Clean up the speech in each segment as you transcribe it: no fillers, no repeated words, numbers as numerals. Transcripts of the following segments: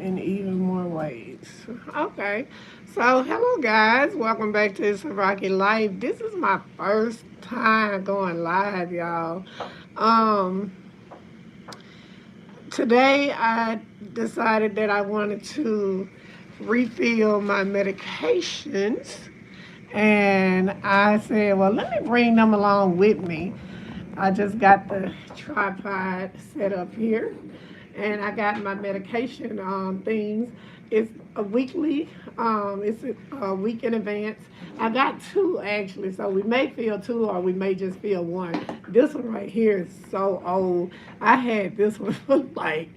in even more ways. Okay, so hello guys, welcome back to It's a Rocky Life. This is my first time going live, y'all. Um, Today I decided that I wanted to refill my medications, and I said, well, let me bring them along with me. I just got the tripod set up here, and I got my medication things. It's a weekly, it's a week in advance. I got two actually, so we may fill two or we may just fill one. This one right here is so old. I had this one for like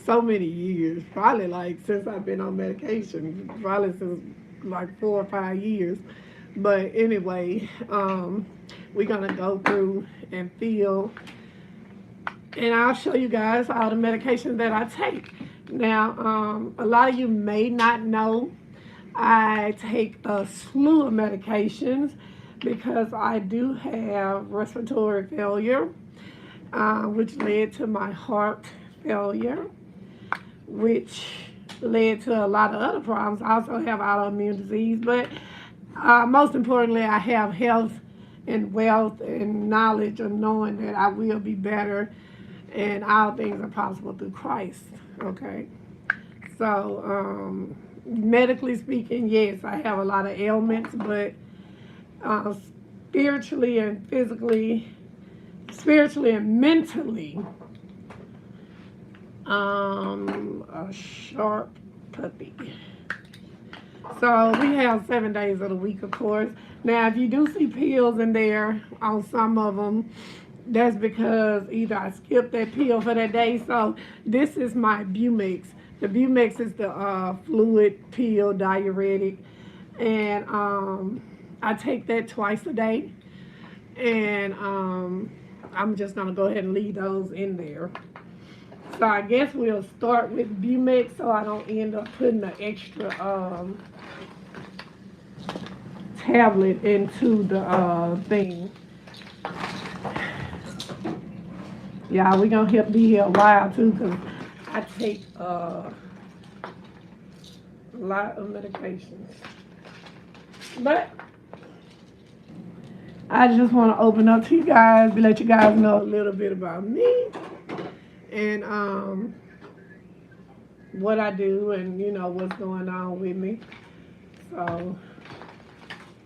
so many years, probably like since I've been on medication, probably since like 4 or 5 years. But anyway, we're gonna go through and fill, and I'll show you guys all the medications that I take. Now, a lot of you may not know I take a slew of medications because I do have respiratory failure, which led to my heart failure, which led to a lot of other problems. I also have autoimmune disease, but most importantly, I have health and wealth and knowledge of knowing that I will be better and all things are possible through Christ. Okay. So, medically speaking, yes, I have a lot of ailments, but uh, spiritually and physically, spiritually and mentally, a sharp puppy. So we have 7 days of the week, of course. Now, if you do see pills in there on some of them, that's because either I skipped that pill for that day. So this is my Bumix. The Bumix is the fluid pill diuretic, and I take that twice a day. And I'm just gonna go ahead and leave those in there. So I guess we'll start with Bumix, so I don't end up putting the extra tablet into the thing. Yeah, we gonna be here a while too, cause I take a lot of medications. But I just want to open up to you guys, let you guys know a little bit about me and what I do and what's going on with me. So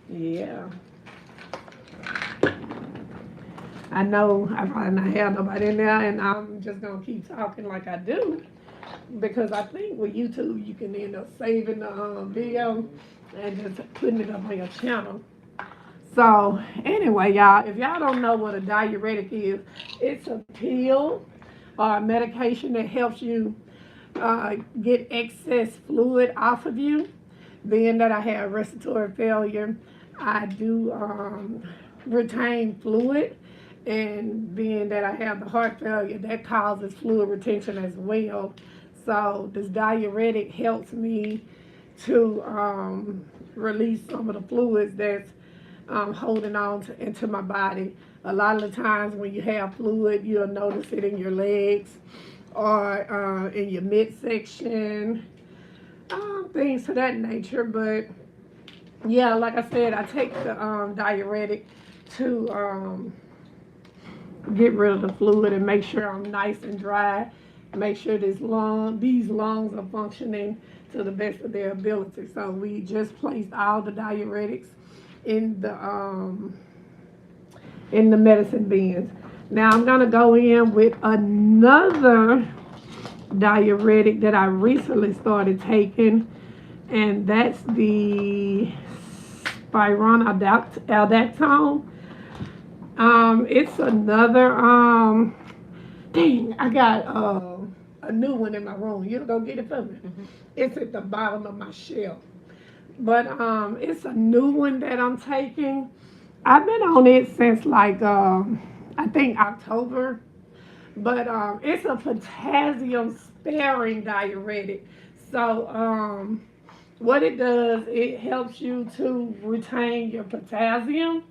yeah. I know I probably not have nobody in there, and I'm just gonna keep talking like I do because I think with YouTube you can end up saving the video and just putting it up on your channel. So anyway, y'all, if y'all don't know what a diuretic is, it's a pill or a medication that helps you get excess fluid off of you. Being that I have respiratory failure, I do retain fluid, and being that I have the heart failure, that causes fluid retention as well. So this diuretic helps me to release some of the fluids that's holding on into my body. A lot of the times when you have fluid, you'll notice it in your legs or in your midsection, things of that nature. But yeah, like I said, I take the diuretic to get rid of the fluid and make sure I'm nice and dry. Make sure these lungs are functioning to the best of their ability. So we just placed all the diuretics in the medicine bins. Now I'm gonna go in with another diuretic that I recently started taking, and that's the spironolactone. It's another dang, I got a new one in my room. You go get it for me. It's at the bottom of my shelf. But it's a new one that I'm taking. I've been on it since like I think October. But it's a potassium sparing diuretic. So what it does, it helps you to retain your potassium,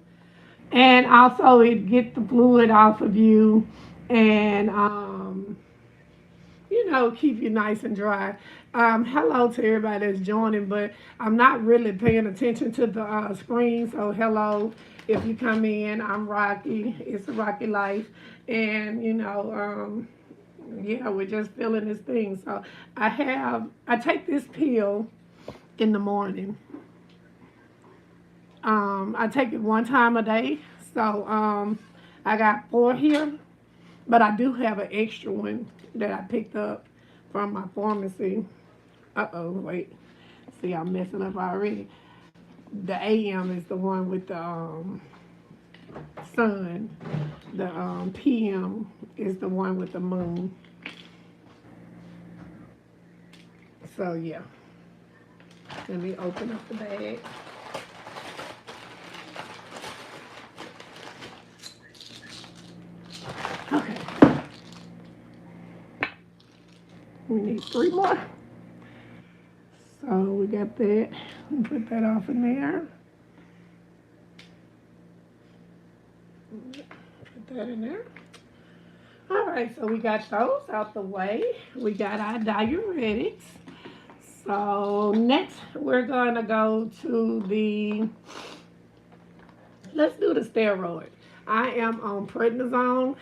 and also it gets the fluid off of you, and you know, keep you nice and dry. Hello to everybody that's joining, but I'm not really paying attention to the screen. So hello, if you come in, I'm Rocky. It's a Rocky Life, and you know, yeah, we're just feeling this thing. So I take this pill in the morning. I take it one time a day. So I got 4 here, but I do have an extra one that I picked up from my pharmacy. Wait. See, I'm messing up already. The AM is the one with the sun. The PM is the one with the moon. So yeah. Let me open up the bag. Okay. We need 3 more. So we got that. Put that off in there. Put that in there. All right, so we got those out the way. We got our diuretics. So next we're going to go to let's do the steroid. I am on prednisone.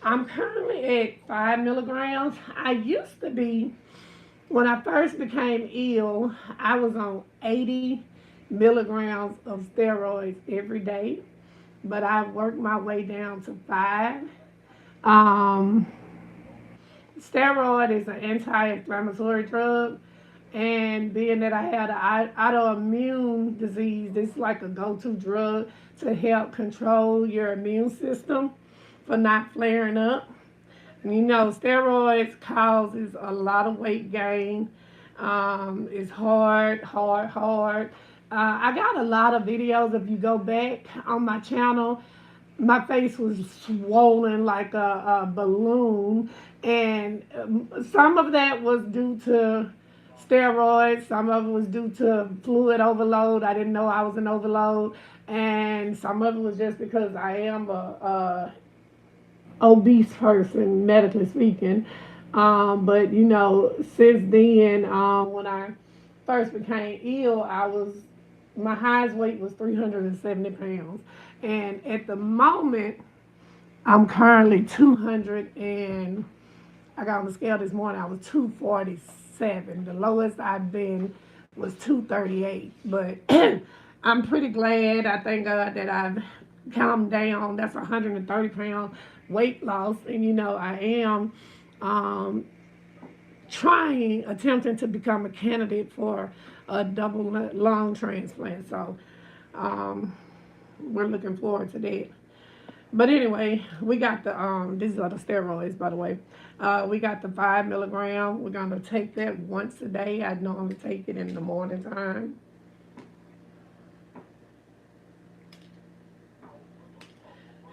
I'm currently at 5 milligrams. I used to be, when I first became ill, I was on 80 milligrams of steroids every day, but I worked my way down to 5. Um, Steroid is an anti-inflammatory drug, and being that I had an autoimmune disease, this is like a go-to drug to help control your immune system for not flaring up. You know, steroids causes a lot of weight gain. It's hard. I got a lot of videos. If you go back on my channel, my face was swollen like a balloon, and some of that was due to steroids. Some of it was due to fluid overload. I didn't know I was an overload, and some of it was just because I am a obese person, medically speaking. But you know, since then, when I first became ill, my highest weight was 370 pounds, and at the moment, I'm currently 200 and I got on the scale this morning. I was 247. The lowest I've been was 238. But I'm pretty glad. I thank God that I've calmed down. That's 130-pound weight loss, and you know I am attempting to become a candidate for a double lung transplant. So we're looking forward to that. But anyway, we got these are the steroids, by the way. We got the 5 milligram. We're gonna take that once a day. I normally take it in the morning time.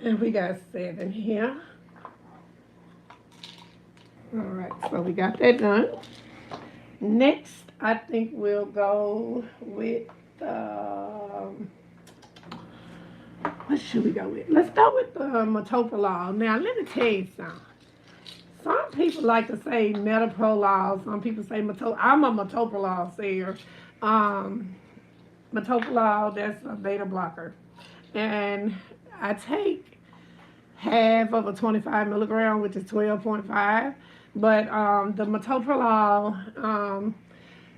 And we got 7 here. All right, so we got that done. Next, I think we'll go with, what should we go with? Let's go with the metoprolol. Now, let me tell you something. Some people like to say metoprolol. Some people say I'm a metoprolol sayer. Metoprolol, that's a beta blocker. And I take half of a 25 milligram, which is 12.5. But the metoprolol,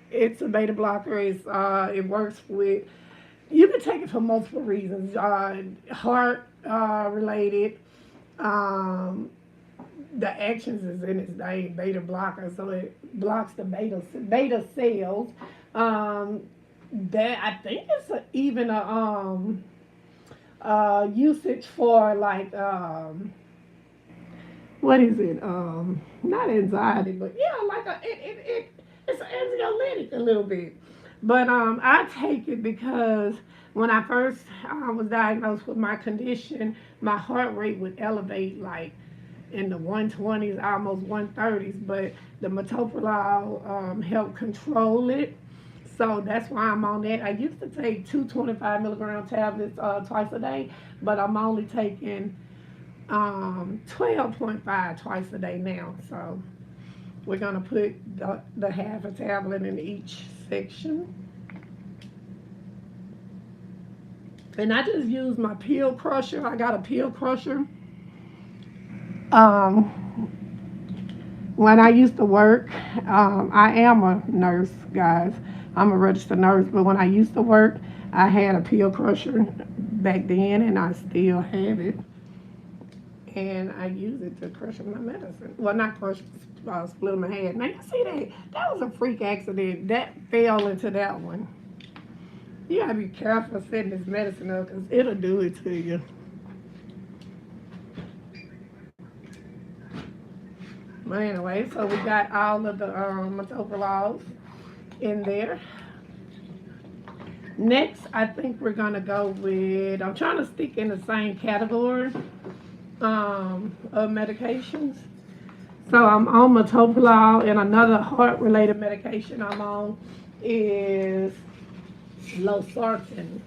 it's a beta blocker. It works with, you can take it for multiple reasons. Heart related. The actions is in its name, beta blocker, so it blocks the beta cells. That I think it's even a usage for like what is it? Not anxiety, but yeah, like it's an anxiolytic a little bit. But I take it because when I first was diagnosed with my condition, my heart rate would elevate like in the 120s, almost 130s. But the metoprolol helped control it. So that's why I'm on that. I used to take 225 milligram tablets twice a day, but I'm only taking 12.5 twice a day now. So We're gonna put the half a tablet in each section. And I just use my pill crusher. I got a pill crusher. Um, when I used to work, I am a nurse, guys. I'm a registered nurse, but when I used to work, I had a pill crusher back then, and I still have it. And I use it to crush my medicine. Well, not crush, split my head. Now, you see that? That was a freak accident. That fell into that one. You gotta be careful setting this medicine up because it'll do it to you. But anyway, so we got all of the metoprolols in there. Next, I think we're gonna go with, I'm trying to stick in the same category of medications. So I'm on metoprolol, and another heart-related medication I'm on is losartan.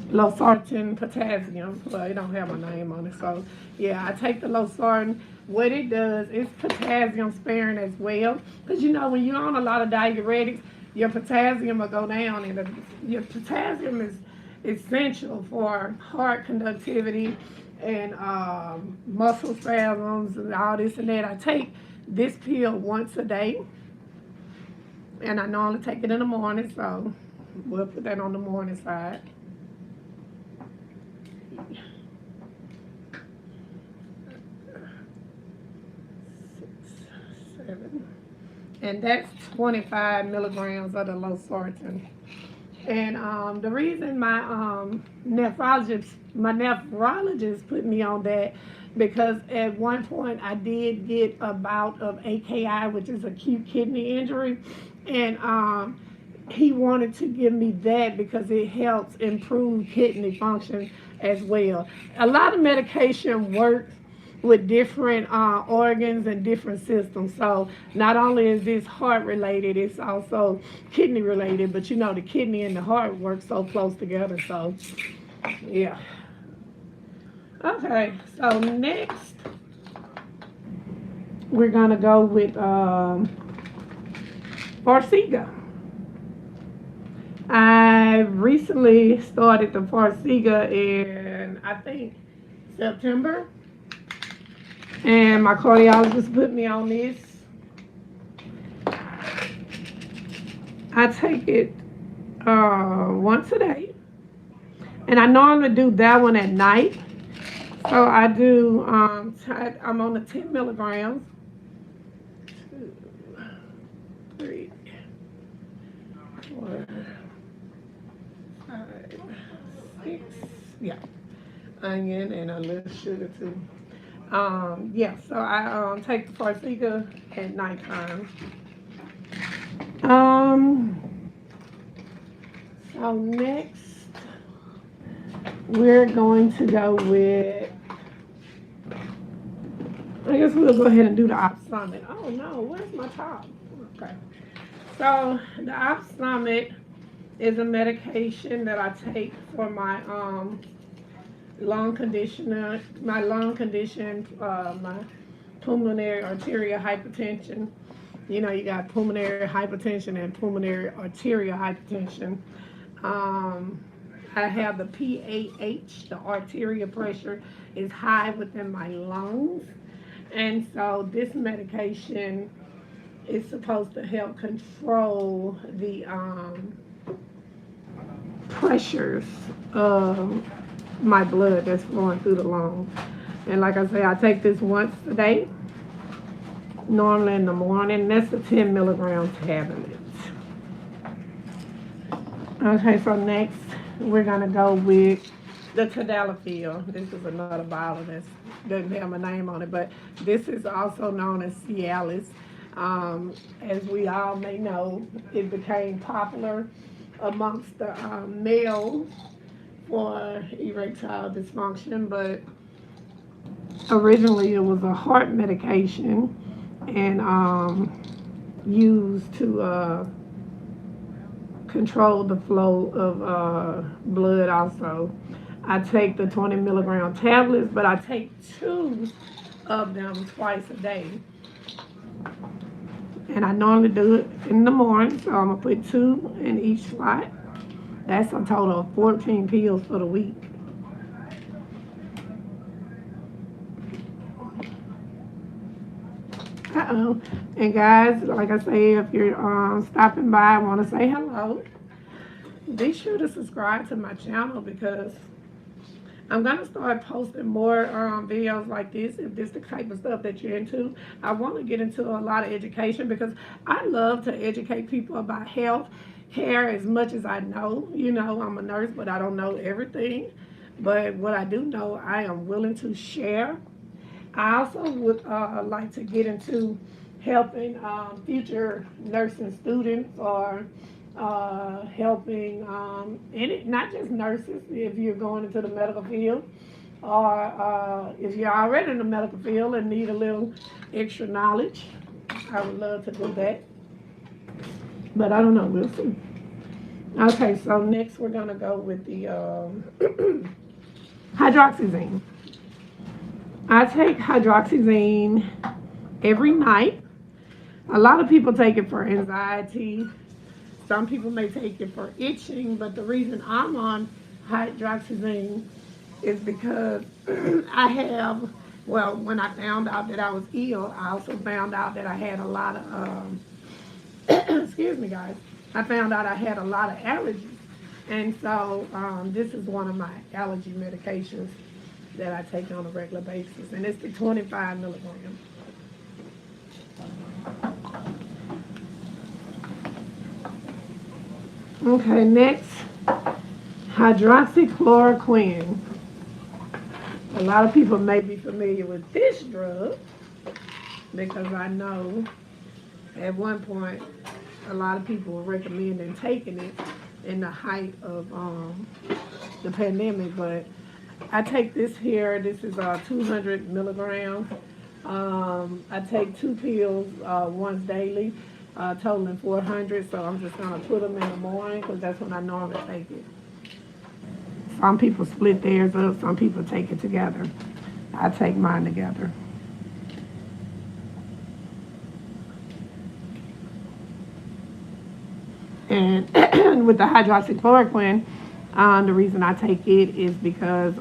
Losartan potassium. Well, it don't have my name on it, so yeah, I take the losartan. What it does is potassium sparing as well, because you know when you're on a lot of diuretics, your potassium will go down, and your potassium is essential for heart conductivity and muscle spasms and all this and that. I take this pill once a day, and I normally take it in the morning, so we'll put that on the morning side. 6, 7, and that's 25 milligrams of the losartan. And the reason my nephrologist put me on that, because at one point I did get a bout of AKI, which is acute kidney injury, and he wanted to give me that because it helps improve kidney function as well. A lot of medication works with different organs and different systems. So not only is this heart related, it's also kidney related, but you know the kidney and the heart work so close together. So yeah. Okay, so next we're gonna go with Farxiga. I recently started the Farxiga in, I think, September. And my cardiologist put me on this. I take it once a day. And I normally do that one at night. So I do, I'm on the 10 milligrams. 2, 3, 4, 5, 6. Yeah. Onion and a little sugar too. Yeah, so I take the Farxiga at nighttime. So next we're going to go with, I guess we'll go ahead and do the Opsumit. Oh no, where's my top? Okay. So the Opsumit is a medication that I take for my lung condition, my pulmonary arterial hypertension. You know, you got pulmonary hypertension and pulmonary arterial hypertension. I have the PAH, the arterial pressure is high within my lungs. And so this medication is supposed to help control the pressures of my blood that's flowing through the lungs. And like I say, I take this once a day, normally in the morning. That's a 10 milligram tablet. Okay, so next we're gonna go with the Tadalafil. This is another bottle that doesn't have my name on it, but this is also known as Cialis. As we all may know, it became popular amongst the males for erectile dysfunction, but originally it was a heart medication and used to control the flow of blood also. I take the 20 milligram tablets, but I take 2 of them twice a day. And I normally do it in the morning, so I'm going to put 2 in each slot. That's a total of 14 pills for the week. Uh-oh. And guys, like I say, if you're stopping by, I want to say hello. Be sure to subscribe to my channel because I'm going to start posting more videos like this, if this is the type of stuff that you're into. I want to get into a lot of education because I love to educate people about health care as much as I know. You know, I'm a nurse, but I don't know everything. But what I do know, I am willing to share. I also would like to get into helping future nursing students or helping not just nurses if you're going into the medical field or if you're already in the medical field and need a little extra knowledge. I would love to do that. But I don't know, we'll see. Okay, so next we're going to go with the hydroxyzine. I take hydroxyzine every night. A lot of people take it for anxiety. Some people may take it for itching, but the reason I'm on hydroxyzine is because I have, well, when I found out that I was ill, I also found out that I had a lot of, excuse me guys, I found out I had a lot of allergies. And so this is one of my allergy medications that I take on a regular basis, and it's the 25 milligrams. Okay, next, hydroxychloroquine. A lot of people may be familiar with this drug because I know at one point a lot of people were recommending taking it in the height of the pandemic, but I take this here. This is 200 milligrams. I take 2 pills once daily, totaling 400. So I'm just gonna put them in the morning because that's when I normally take it. Some people split theirs up. Some people take it together. I take mine together. And with the hydroxychloroquine, the reason I take it is because,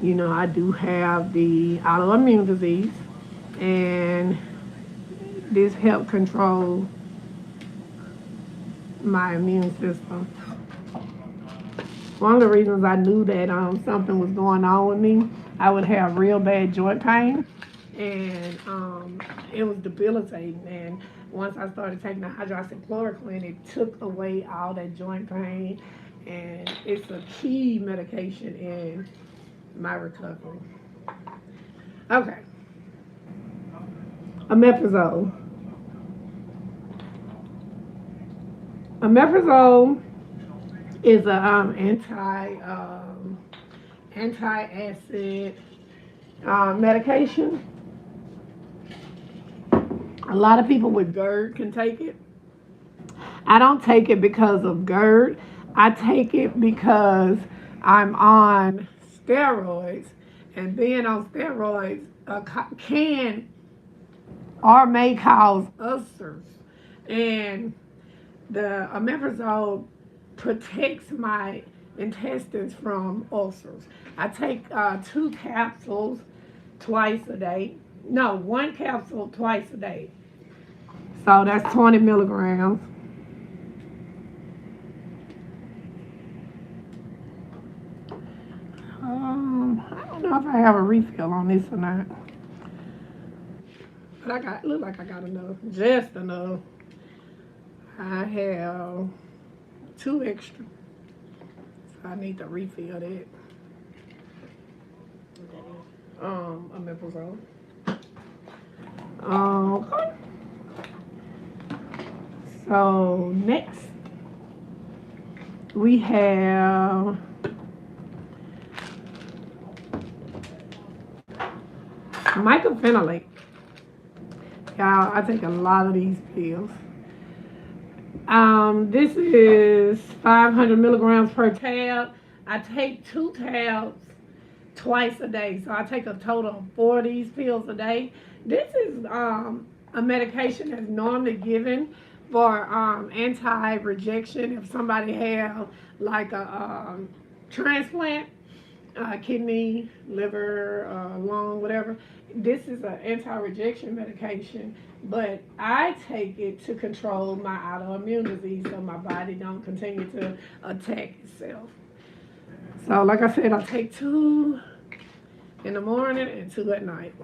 you know, I do have the autoimmune disease, and this helps control my immune system. One of the reasons I knew that something was going on with me, I would have real bad joint pain, and it was debilitating. And once I started taking the hydroxychloroquine, it took away all that joint pain, and it's a key medication in my recovery. Okay. Omeprazole. Omeprazole is a anti-acid medication. A lot of people with GERD can take it. I don't take it because of GERD. I take it because I'm on steroids, and being on steroids can or may cause ulcers. And the omeprazole protects my intestines from ulcers. I take 2 capsules twice a day. No, 1 capsule twice a day. So that's 20 milligrams. I don't know if I have a refill on this or not. But look like I got enough, just enough. I have 2 extra. So I need to refill that. Omeprazole. Okay. So next we have mycophenolate. Y'all, I take a lot of these pills. This is 500 milligrams per tab. I take 2 tabs twice a day, so I take a total of 4 of these pills a day. This is a medication that's normally given for anti-rejection if somebody have like a transplant, kidney, liver, lung, whatever. This is an anti-rejection medication, but I take it to control my autoimmune disease so my body don't continue to attack itself. So like I said, I take 2 in the morning and 2 at night.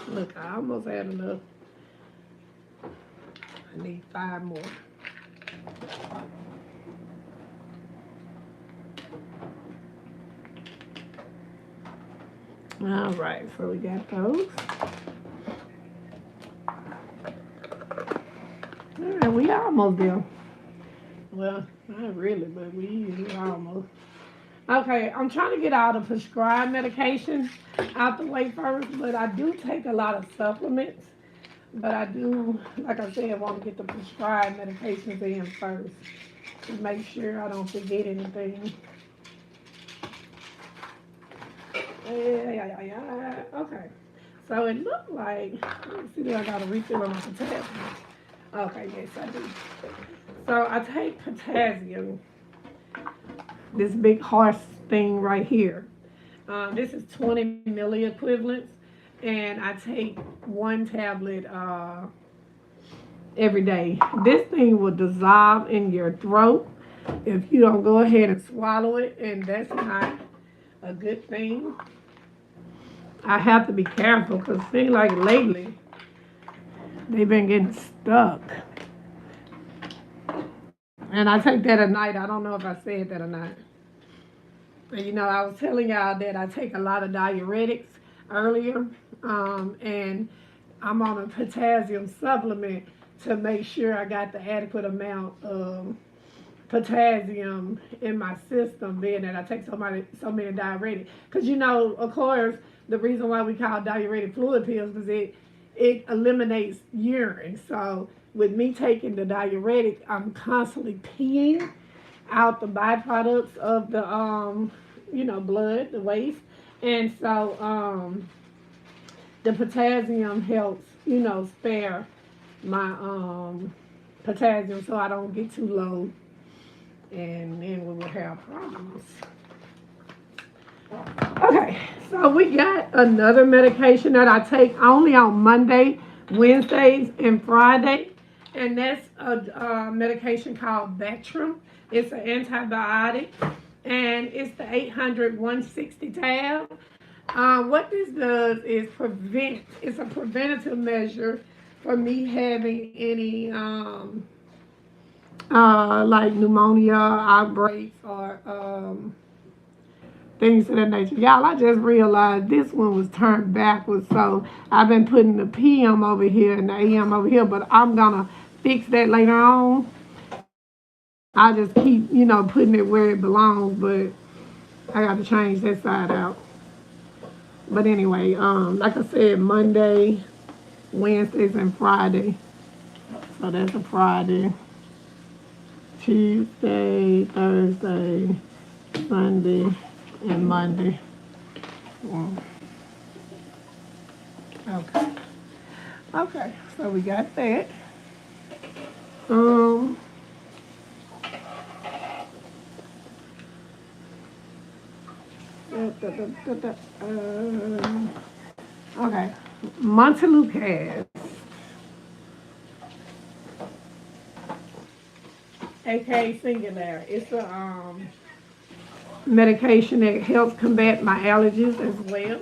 Look, I almost had enough. I need 5 more. All right, so we got those. All right, we almost there. Well, not really, but we almost. Okay, I'm trying to get all the prescribed medications out the way first, but I do take a lot of supplements. But I do, like I said, want to get the prescribed medications in first to make sure I don't forget anything. Yeah. Okay. So it looked like, let me see that I got a refill on my potassium. Okay, yes, I do. So I take potassium, this big horse thing right here. This is 20 milliequivalents, and I take 1 tablet every day. This thing will dissolve in your throat if you don't go ahead and swallow it, and that's not a good thing. I have to be careful because it seems like lately they've been getting stuck. And I take that at night. I don't know if I said that or not. But, you know, I was telling y'all that I take a lot of diuretics earlier, and I'm on a potassium supplement to make sure I got the adequate amount of potassium in my system, being that I take so many diuretics. Because, you know, of course, the reason why we call diuretic fluid pills is it eliminates urine. So with me taking the diuretic, I'm constantly peeing out the byproducts of the blood, the waste. And so the potassium helps, spare my potassium so I don't get too low, and then we will have problems. Okay, so we got another medication that I take only on Monday, Wednesdays, and Friday, and that's a medication called Bactrim. It's an antibiotic, and it's the 800/160 tab. What this does is it's a preventative measure for me having any like pneumonia outbreaks or things of that nature. Y'all, I just realized this one was turned backwards, so I've been putting the PM over here and the AM over here, but I'm gonna fix that later on. I just keep, putting it where it belongs, but I got to change that side out. But anyway, like I said, Monday, Wednesdays, and Friday. So that's a Friday, Tuesday, Thursday, Sunday, and Monday. Okay. Okay, so we got that. Okay, Montelukast, aka Singular. It's a medication that helps combat my allergies as well.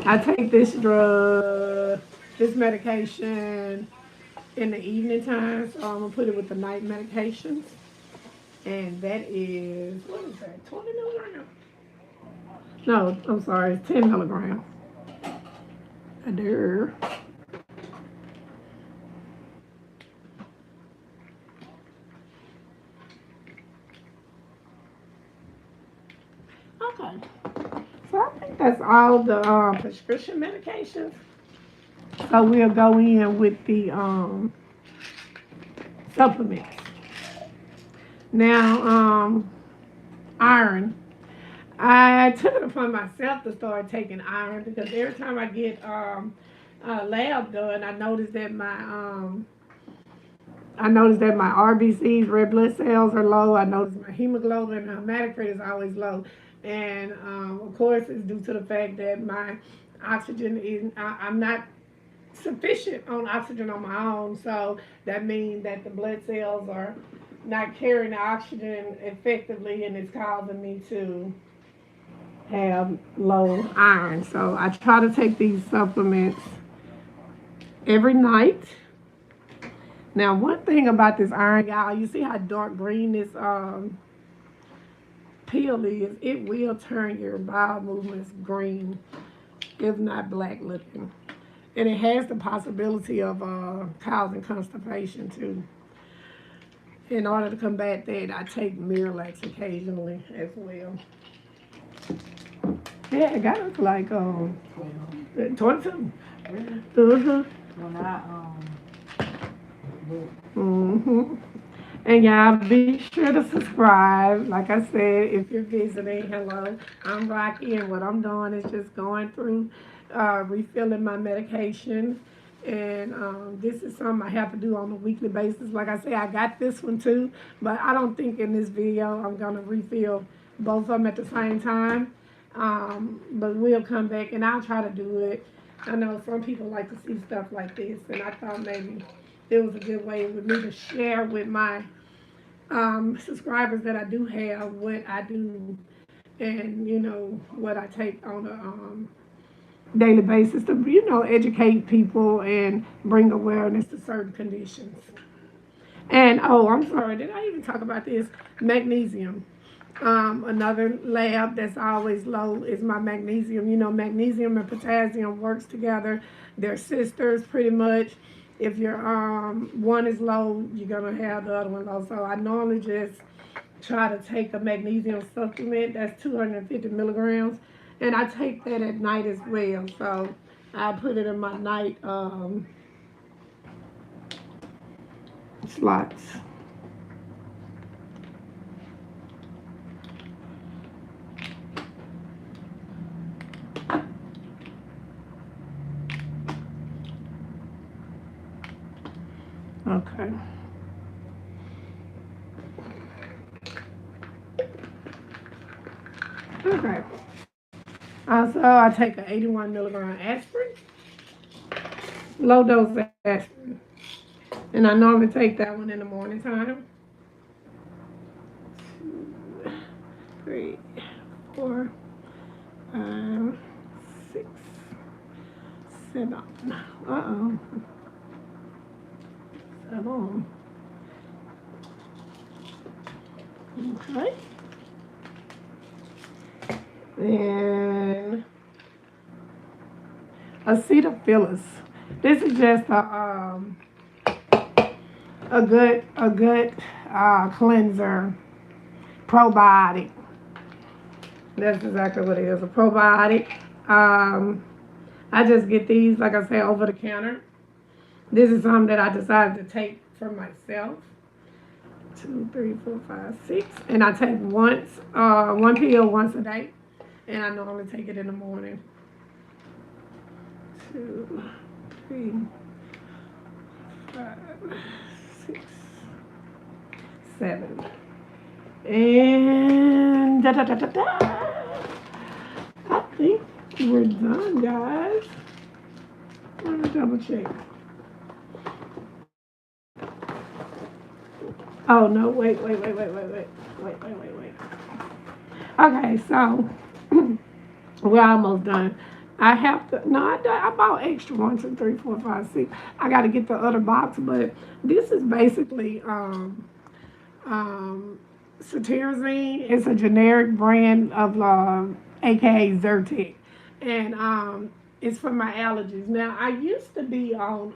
I take this medication in the evening time, so I'm gonna put it with the night medications. And that is, what is that, 20 milligrams? No, I'm sorry, it's 10 milligrams. Okay. So I think that's all the prescription medications. So we'll go in with the supplements. Now, iron. I took it upon myself to start taking iron because every time I get a lab done, I noticed that my RBCs, red blood cells, are low. I noticed my hemoglobin, hematocrit is always low, and of course, it's due to the fact that my oxygen is I'm not sufficient on oxygen on my own. So that means that the blood cells are not carrying the oxygen effectively, and it's causing me to have low iron. So I try to take these supplements every night. Now, one thing about this iron, y'all, you see how dark green this pill is? It will turn your bowel movements green, if not black looking. And it has the possibility of causing constipation too. In order to combat that, I take Miralax occasionally as well. Yeah, it got us like 22. Really? When I And y'all be sure to subscribe. Like I said, if you're visiting, hello, I'm Rocky, and what I'm doing is just going through refilling my medication. And this is something I have to do on a weekly basis. Like I say, I got this one too, but I don't think in this video I'm gonna refill both of them at the same time. But we'll come back and I'll try to do it. I know some people like to see stuff like this, and I thought maybe it was a good way with me to share with my subscribers that I do have what I do and what I take on a daily basis to educate people and bring awareness to certain conditions. And oh, I'm sorry, did I even talk about this? Magnesium. Another lab that's always low is my magnesium. Magnesium and potassium works together. They're sisters pretty much. If your one is low, you're gonna have the other one low. So I normally just try to take a magnesium supplement that's 250 milligrams, and I take that at night as well. So I put it in my night slots. Okay. Okay. Also, I take an 81 milligram aspirin, low dose aspirin, and I normally take that one in the morning time. 2, 3, 4, 5, 6, 7. Uh-oh. 7. Okay. And acetophyllus. This is just a good cleanser, probiotic. That's exactly what it is, a probiotic. I just get these, like I say, over the counter. This is something that I decided to take for myself. 2, 3, 4, 5, 6, and I take one pill once a day, and I normally take it in the morning. 2, 3, 5, 6, 7, and I think we're done, guys. Let me double check. Oh no! Wait. Okay, so we're almost done. I have to. No, I bought extra 1, 2, 3, 4, 5, 6. I got to get the other box, but this is basically cetirizine. It's a generic brand of AKA Zyrtec, and it's for my allergies. Now I used to be on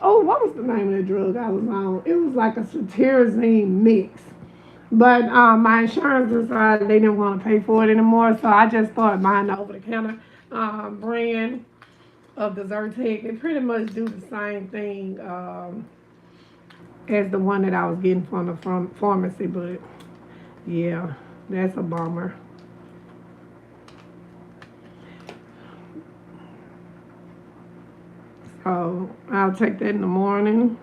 oh, what was the name of the drug I was on? It was like a cetirizine mix. But my insurance decided they didn't want to pay for it anymore, so I just started buying the over-the-counter brand of the Zyrtec. It pretty much do the same thing as the one that I was getting from the pharmacy, but yeah, that's a bummer. So I'll take that in the morning.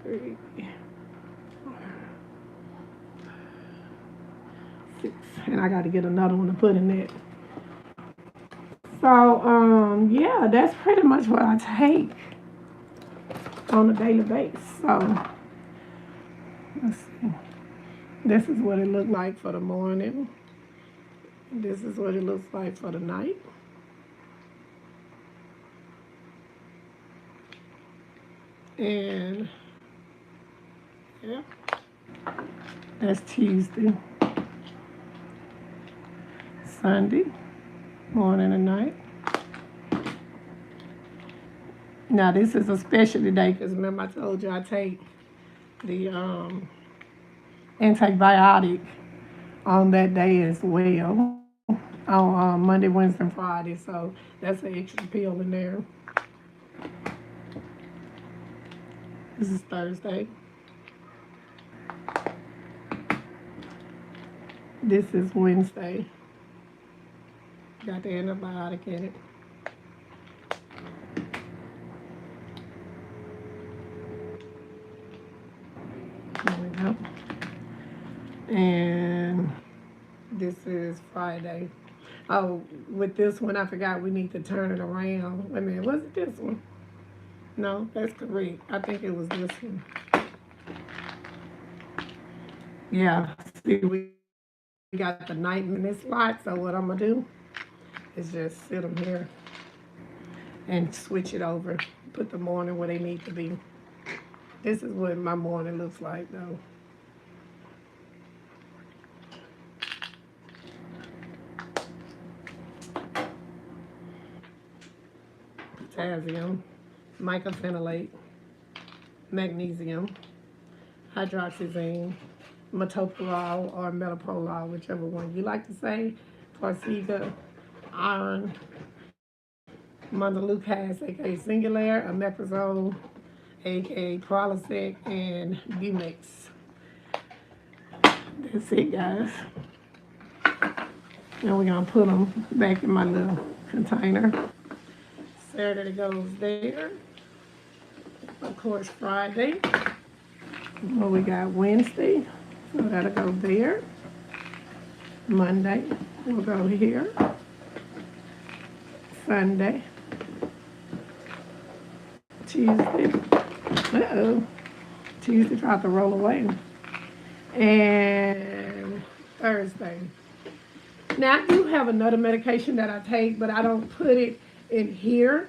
Three, six, and I got to get another one to put in that. So yeah, that's pretty much what I take on a daily basis. So let's see. This is what it looked like for the morning. This is what it looks like for the night. And yeah, that's Tuesday, Sunday, morning and night. Now this is a specialty day because remember I told you I take the antibiotic on that day as well, on Monday, Wednesday, and Friday. So that's an extra pill in there. This is Thursday. This is Wednesday. Got the antibiotic in it. There we go. And this is Friday. Oh, with this one, I forgot we need to turn it around. Wait a minute, was it this one? No, that's correct. I think it was this one. Yeah, see, we got the night in this spot, so what I'm going to do is just sit them here and switch it over. Put the morning where they need to be. This is what my morning looks like, though. Potassium, mycophenolate, magnesium, hydroxyzine, metoprolol or metoprolol, whichever one you like to say, Farxiga, iron, montelukast, aka Singulair, omeprazole, aka Prilosec, and Bumix. That's it, guys. And we're gonna put them back in my little container. Saturday goes there. Of course, Friday. Well, we got Wednesday, so that'll go there. Monday, we'll go here. Sunday. Tuesday. Tuesday tried to roll away. And Thursday. Now, I do have another medication that I take, but I don't put it in here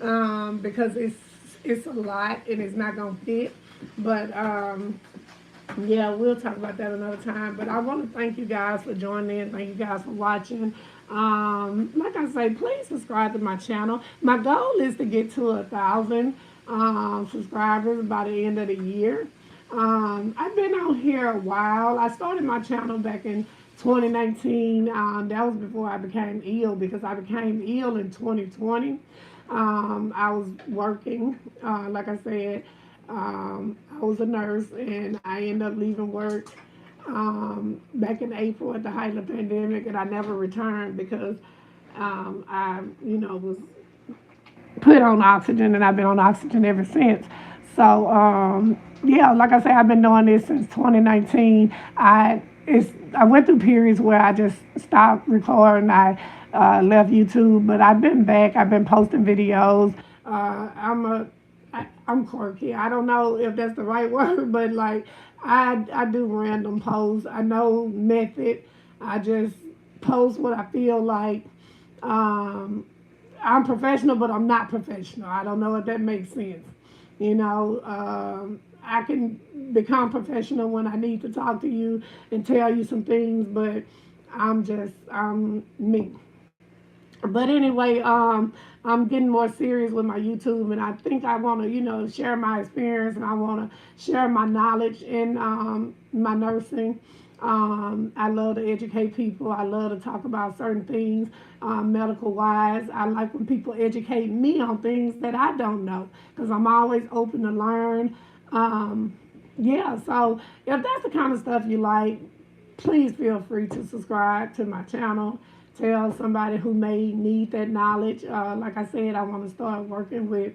because it's a lot and it's not going to fit. But yeah, we'll talk about that another time. But I want to thank you guys for joining in. Thank you guys for watching. Like I say, please subscribe to my channel. My goal is to get to 1,000 subscribers by the end of the year. I've been on here a while. I started my channel back in 2019. That was before I became ill, because I became ill in 2020. I was working, like I said, I was a nurse, and I ended up leaving work back in April at the height of the pandemic, and I never returned because I, was put on oxygen, and I've been on oxygen ever since. So, yeah, like I say, I've been doing this since 2019. I went through periods where I just stopped recording. I left YouTube, but I've been back. I've been posting videos. I'm quirky. I don't know if that's the right word, but like I do random posts. I know method. I just post what I feel like. I'm professional, but I'm not professional. I don't know if that makes sense. I can become professional when I need to talk to you and tell you some things, but I'm me. But anyway, I'm getting more serious with my YouTube, and I think I want to, share my experience, and I want to share my knowledge in my nursing. I love to educate people. I love to talk about certain things, medical wise. I like when people educate me on things that I don't know, because I'm always open to learn. Yeah, so if that's the kind of stuff you like, please feel free to subscribe to my channel. Tell somebody who may need that knowledge. Like I said, I want to start working with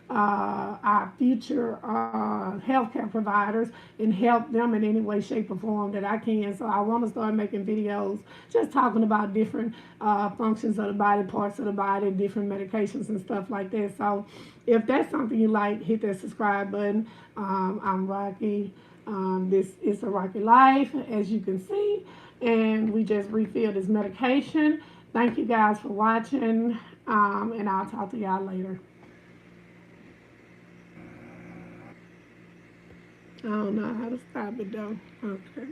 our future healthcare providers and help them in any way, shape, or form that I can. So I want to start making videos just talking about different functions of the body, parts of the body, different medications and stuff like that. So if that's something you like, hit that subscribe button. I'm Rocky. This is a Rocky Life, as you can see, and we just refilled this medication. Thank you guys for watching, and I'll talk to y'all later. I don't know how to stop it though. Okay.